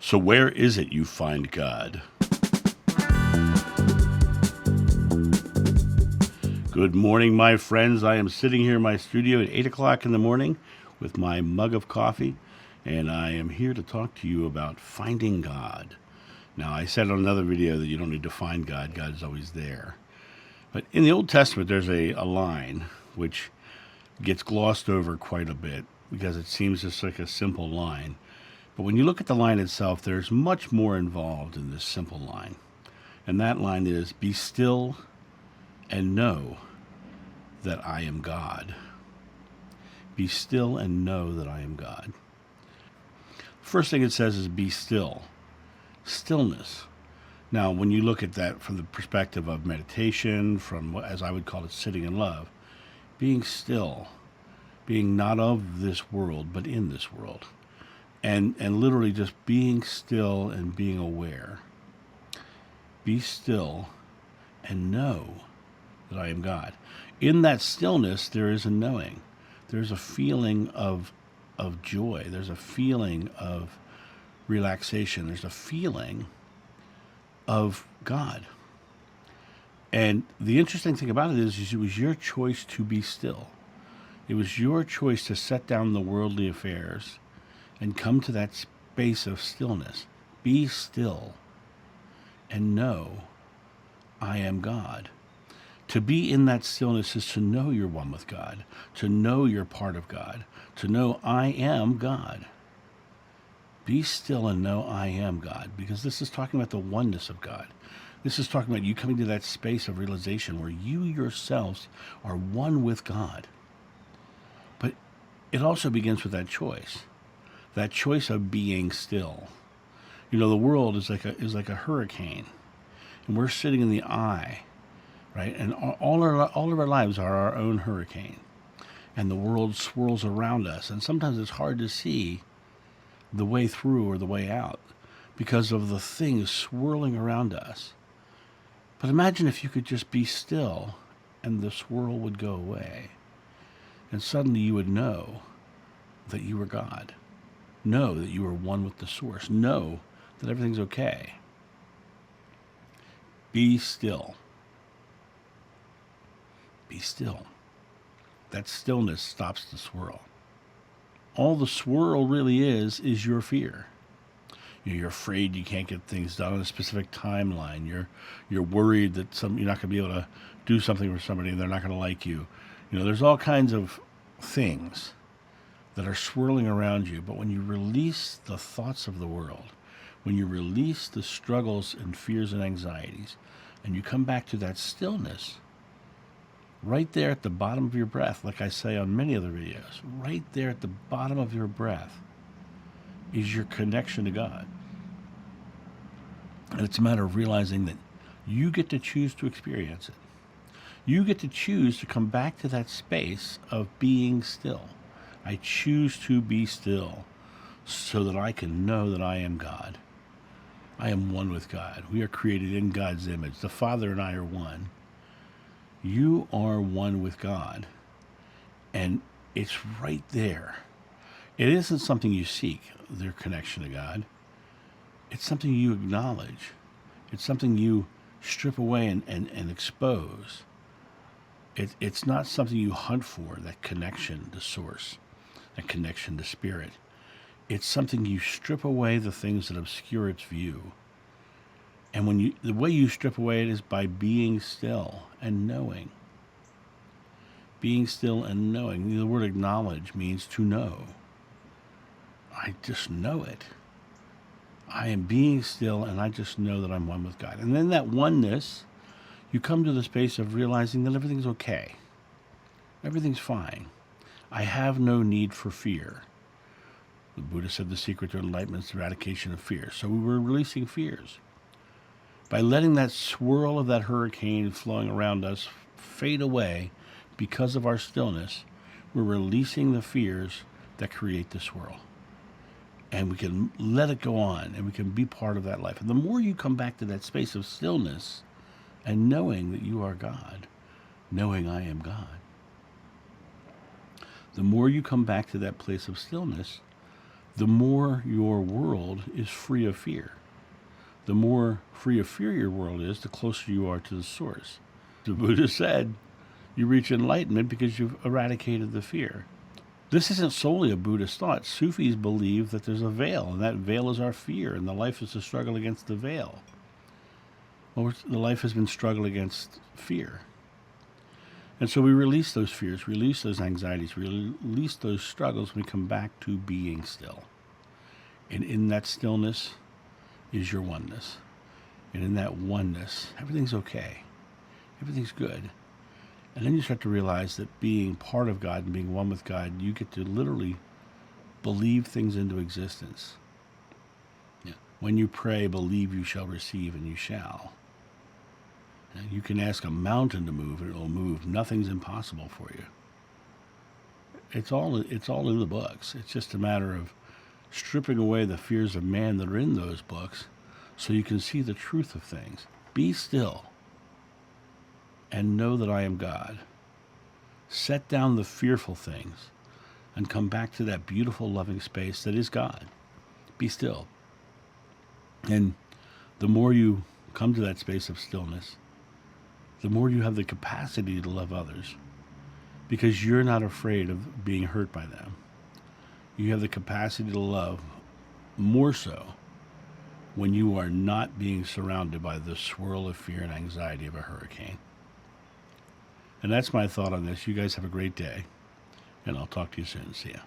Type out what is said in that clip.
So where is it you find God? Good morning, my friends. I am sitting here in my studio at 8 o'clock in the morning with my mug of coffee, and I am here to talk to you about finding God. Now, I said on another video that you don't need to find God. God is always there. But in the Old Testament, there's a line which gets glossed over quite a bit because it seems just like a simple line. But when you look at the line itself, there's much more involved in this simple line. And that line is, "Be still and know that I am God." Be still and know that I am God. First thing it says is be still. Stillness. Now, when you look at that from the perspective of meditation, from, as I would call it, sitting in love, being still, being not of this world, but in this world. And literally just being still and being aware. Be still and know that I am God. In that stillness, there is a knowing. There's a feeling of joy. There's a feeling of relaxation. There's a feeling of God. And the interesting thing about it is it was your choice to be still. It was your choice to set down the worldly affairs and come to that space of stillness. Be still and know I am God. To be in that stillness is to know you're one with God, to know you're part of God, to know I am God. Be still and know I am God, because this is talking about the oneness of God. This is talking about you coming to that space of realization where you yourselves are one with God. But it also begins with that choice of being still. You know, the world is like a hurricane, and we're sitting in the eye, right? And all of our lives are our own hurricane, and the world swirls around us, and sometimes it's hard to see the way through or the way out because of the things swirling around us. But imagine if you could just be still and the swirl would go away, and suddenly you would know that you were God. Know that you are one with the source. Know that everything's okay. Be still. Be still. That stillness stops the swirl. All the swirl really is your fear. You're afraid you can't get things done on a specific timeline. You're worried that you're not going to be able to do something for somebody and they're not going to like you. You know, there's all kinds of things that are swirling around you. But when you release the thoughts of the world, when you release the struggles and fears and anxieties, and you come back to that stillness, right there at the bottom of your breath, like I say on many other videos, right there at the bottom of your breath is your connection to God. And it's a matter of realizing that you get to choose to experience it. You get to choose to come back to that space of being still. I choose to be still so that I can know that I am God. I am one with God. We are created in God's image. The Father and I are one. You are one with God. And it's right there. It isn't something you seek, their connection to God. It's something you acknowledge. It's something you strip away and expose. It's not something you hunt for, that connection to source, that connection to spirit. It's something you strip away the things that obscure its view. And the way you strip away it is by being still and knowing. Being still and knowing. The word acknowledge means to know. I just know it. I am being still and I just know that I'm one with God. And then that oneness, you come to the space of realizing that everything's okay. Everything's fine. I have no need for fear. The Buddha said the secret to enlightenment is the eradication of fear. So we were releasing fears. By letting that swirl of that hurricane flowing around us fade away because of our stillness, we're releasing the fears that create the swirl. And we can let it go on, and we can be part of that life. And the more you come back to that space of stillness and knowing that you are God, knowing I am God, the more you come back to that place of stillness, the more your world is free of fear. The more free of fear your world is, the closer you are to the source. The Buddha said, you reach enlightenment because you've eradicated the fear. This isn't solely a Buddhist thought. Sufis believe that there's a veil, and that veil is our fear, and the life is a struggle against the veil. Well, the life has been struggle against fear. And so we release those fears, release those anxieties, release those struggles, and we come back to being still. And in that stillness is your oneness. And in that oneness, everything's okay. Everything's good. And then you start to realize that being part of God and being one with God, you get to literally believe things into existence. Yeah. When you pray, believe you shall receive, and you shall. And you can ask a mountain to move, and it will move. Nothing's impossible for you. It's all in the books. It's just a matter of stripping away the fears of man that are in those books so you can see the truth of things. Be still and know that I am God. Set down the fearful things and come back to that beautiful, loving space that is God. Be still. And the more you come to that space of stillness, the more you have the capacity to love others, because you're not afraid of being hurt by them. You have the capacity to love more so when you are not being surrounded by the swirl of fear and anxiety of a hurricane. And that's my thought on this. You guys have a great day, and I'll talk to you soon. See ya.